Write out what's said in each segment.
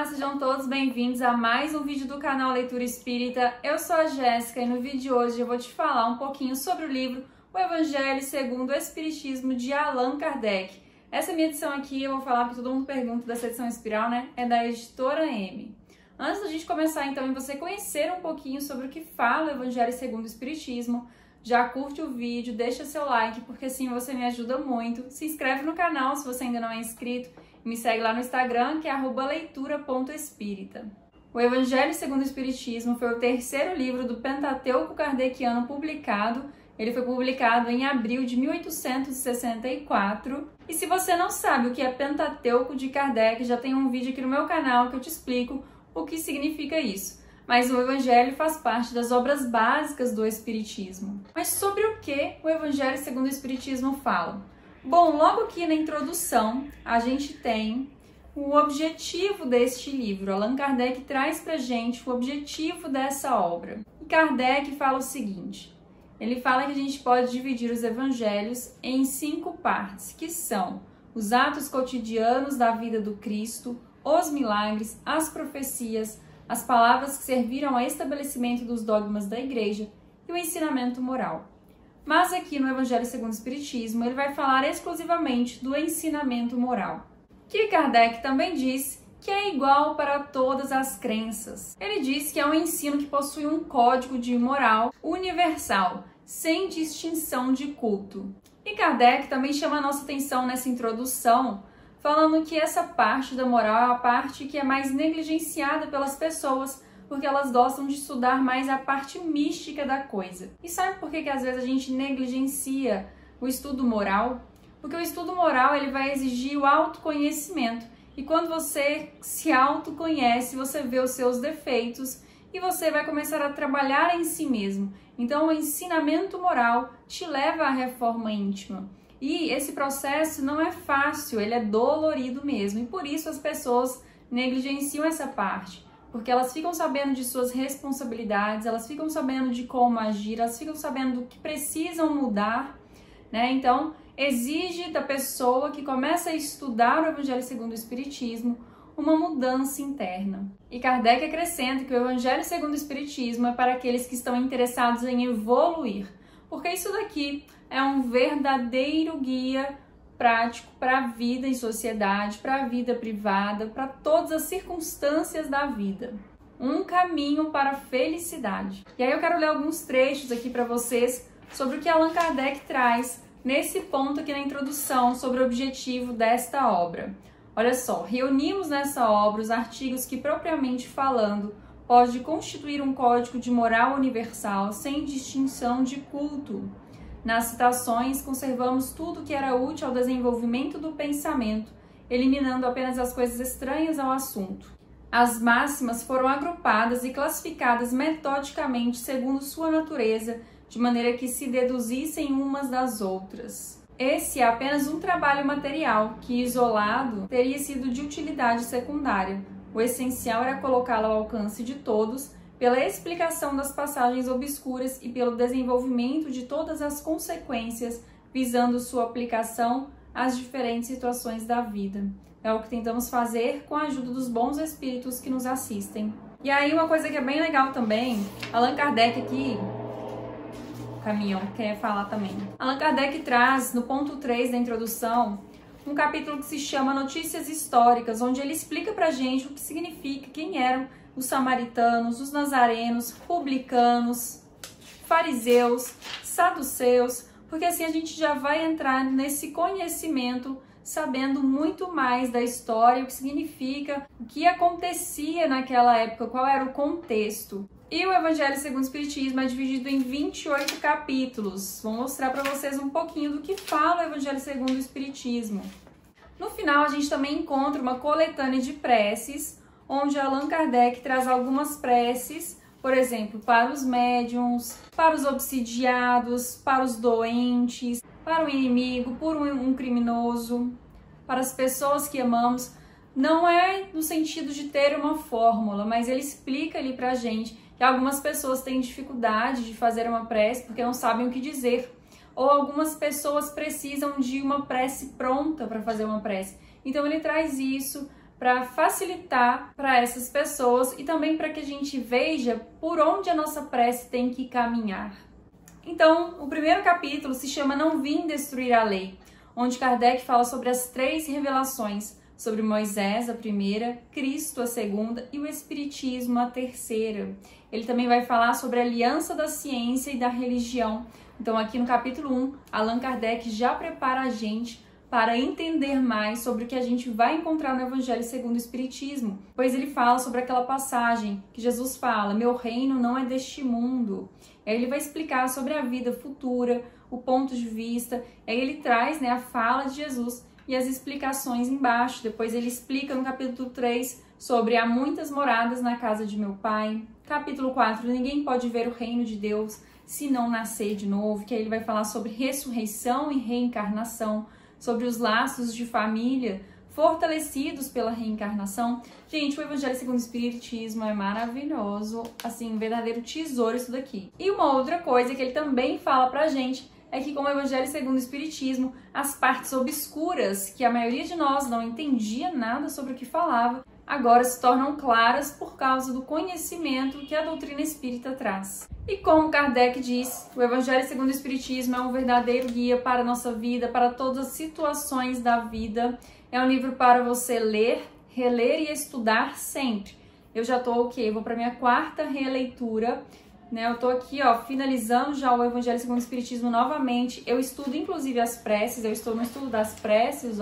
Olá, sejam todos bem-vindos a mais um vídeo do canal Leitura Espírita. Eu sou a Jéssica e no vídeo de hoje eu vou te falar um pouquinho sobre o livro O Evangelho segundo o Espiritismo de Allan Kardec. Essa minha edição aqui, eu vou falar porque todo mundo pergunta dessa edição Espiral, né? É da Editora M. Antes da gente começar então e você conhecer um pouquinho sobre o que fala o Evangelho segundo o Espiritismo, já curte o vídeo, deixa seu like, porque assim você me ajuda muito. Se inscreve no canal se você ainda não é inscrito. Me segue lá no Instagram, que é @leitura.espírita. O Evangelho segundo o Espiritismo foi o terceiro livro do Pentateuco Kardeciano publicado. Ele foi publicado em abril de 1864. E se você não sabe o que é Pentateuco de Kardec, já tem um vídeo aqui no meu canal que eu te explico o que significa isso. Mas o Evangelho faz parte das obras básicas do Espiritismo. Mas sobre o que o Evangelho segundo o Espiritismo fala? Bom, logo aqui na introdução, a gente tem o objetivo deste livro. Allan Kardec traz pra gente o objetivo dessa obra. E Kardec fala o seguinte, ele fala que a gente pode dividir os evangelhos em 5 partes, que são os atos cotidianos da vida do Cristo, os milagres, as profecias, as palavras que serviram ao estabelecimento dos dogmas da Igreja e o ensinamento moral. Mas aqui no Evangelho segundo o Espiritismo, ele vai falar exclusivamente do ensinamento moral, que Kardec também diz que é igual para todas as crenças. Ele diz que é um ensino que possui um código de moral universal, sem distinção de culto. E Kardec também chama a nossa atenção nessa introdução, falando que essa parte da moral é a parte que é mais negligenciada pelas pessoas, porque elas gostam de estudar mais a parte mística da coisa. E sabe por que às vezes a gente negligencia o estudo moral? Porque o estudo moral ele vai exigir o autoconhecimento. E quando você se autoconhece, você vê os seus defeitos e você vai começar a trabalhar em si mesmo. Então o ensinamento moral te leva à reforma íntima. E esse processo não é fácil, ele é dolorido mesmo. E por isso as pessoas negligenciam essa parte. Porque elas ficam sabendo de suas responsabilidades, elas ficam sabendo de como agir, elas ficam sabendo do que precisam mudar, né? Então, exige da pessoa que começa a estudar o Evangelho segundo o Espiritismo uma mudança interna. E Kardec acrescenta que o Evangelho segundo o Espiritismo é para aqueles que estão interessados em evoluir, porque isso daqui é um verdadeiro guia prático para a vida em sociedade, para a vida privada, para todas as circunstâncias da vida. Um caminho para a felicidade. E aí eu quero ler alguns trechos aqui para vocês sobre o que Allan Kardec traz nesse ponto aqui na introdução sobre o objetivo desta obra. Olha só, reunimos nessa obra os artigos que, propriamente falando, pode constituir um código de moral universal sem distinção de culto. Nas citações, conservamos tudo que era útil ao desenvolvimento do pensamento, eliminando apenas as coisas estranhas ao assunto. As máximas foram agrupadas e classificadas metodicamente segundo sua natureza, de maneira que se deduzissem umas das outras. Esse é apenas um trabalho material, que isolado teria sido de utilidade secundária. O essencial era colocá-lo ao alcance de todos, pela explicação das passagens obscuras e pelo desenvolvimento de todas as consequências, visando sua aplicação às diferentes situações da vida. É o que tentamos fazer com a ajuda dos bons espíritos que nos assistem. E aí uma coisa que é bem legal também, Allan Kardec aqui, o caminhão quer falar também. Allan Kardec traz no ponto 3 da introdução um capítulo que se chama Notícias Históricas, onde ele explica pra gente o que significa, quem eram os samaritanos, os nazarenos, publicanos, fariseus, saduceus, porque assim a gente já vai entrar nesse conhecimento sabendo muito mais da história, o que significa, o que acontecia naquela época, qual era o contexto. E o Evangelho segundo o Espiritismo é dividido em 28 capítulos. Vou mostrar para vocês um pouquinho do que fala o Evangelho segundo o Espiritismo. No final a gente também encontra uma coletânea de preces, onde Allan Kardec traz algumas preces, por exemplo, para os médiuns, para os obsidiados, para os doentes, para o inimigo, por um criminoso, para as pessoas que amamos. Não é no sentido de ter uma fórmula, mas ele explica ali pra gente que algumas pessoas têm dificuldade de fazer uma prece porque não sabem o que dizer, ou algumas pessoas precisam de uma prece pronta para fazer uma prece. Então ele traz isso para facilitar para essas pessoas e também para que a gente veja por onde a nossa prece tem que caminhar. Então, o primeiro capítulo se chama Não Vim Destruir a Lei, onde Kardec fala sobre as 3 revelações, sobre Moisés, a primeira, Cristo, a segunda, e o Espiritismo, a terceira. Ele também vai falar sobre a aliança da ciência e da religião. Então, aqui no capítulo 1, Allan Kardec já prepara a gente para entender mais sobre o que a gente vai encontrar no Evangelho segundo o Espiritismo, pois ele fala sobre aquela passagem que Jesus fala, meu reino não é deste mundo. Aí ele vai explicar sobre a vida futura, o ponto de vista, aí ele traz a fala de Jesus e as explicações embaixo. Depois ele explica no capítulo 3 sobre há muitas moradas na casa de meu pai. Capítulo 4, ninguém pode ver o reino de Deus se não nascer de novo, que aí ele vai falar sobre ressurreição e reencarnação, sobre os laços de família fortalecidos pela reencarnação. Gente, o Evangelho segundo o Espiritismo é maravilhoso, assim, um verdadeiro tesouro isso daqui. E uma outra coisa que ele também fala pra gente é que com o Evangelho segundo o Espiritismo, as partes obscuras, que a maioria de nós não entendia nada sobre o que falava, agora se tornam claras por causa do conhecimento que a doutrina espírita traz. E como Kardec diz, o Evangelho segundo o Espiritismo é um verdadeiro guia para a nossa vida, para todas as situações da vida. É um livro para você ler, reler e estudar sempre. Eu já estou vou para minha 4ª releitura, Eu estou aqui, finalizando já o Evangelho segundo o Espiritismo novamente. Eu estudo inclusive as preces, eu estou no estudo das preces,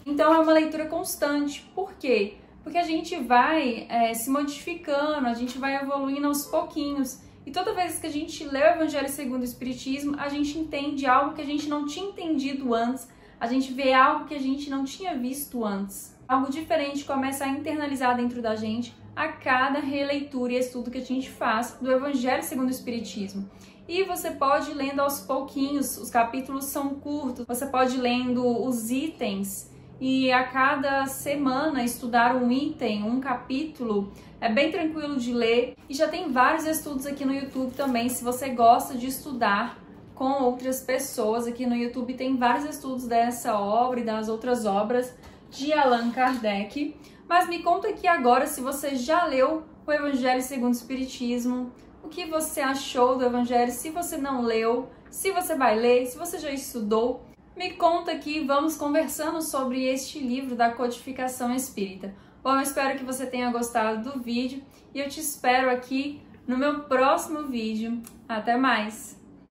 Então é uma leitura constante. Por quê? Porque a gente vai se modificando, a gente vai evoluindo aos pouquinhos. E toda vez que a gente lê o Evangelho segundo o Espiritismo, a gente entende algo que a gente não tinha entendido antes, a gente vê algo que a gente não tinha visto antes. Algo diferente começa a internalizar dentro da gente a cada releitura e estudo que a gente faz do Evangelho segundo o Espiritismo. E você pode ir lendo aos pouquinhos, os capítulos são curtos, você pode ir lendo os itens e a cada semana estudar um item, um capítulo. É bem tranquilo de ler e já tem vários estudos aqui no YouTube também, se você gosta de estudar com outras pessoas. Aqui no YouTube tem vários estudos dessa obra e das outras obras de Allan Kardec. Mas me conta aqui agora se você já leu o Evangelho segundo o Espiritismo, o que você achou do Evangelho, se você não leu, se você vai ler, se você já estudou. Me conta aqui, vamos conversando sobre este livro da codificação espírita. Bom, eu espero que você tenha gostado do vídeo e eu te espero aqui no meu próximo vídeo. Até mais!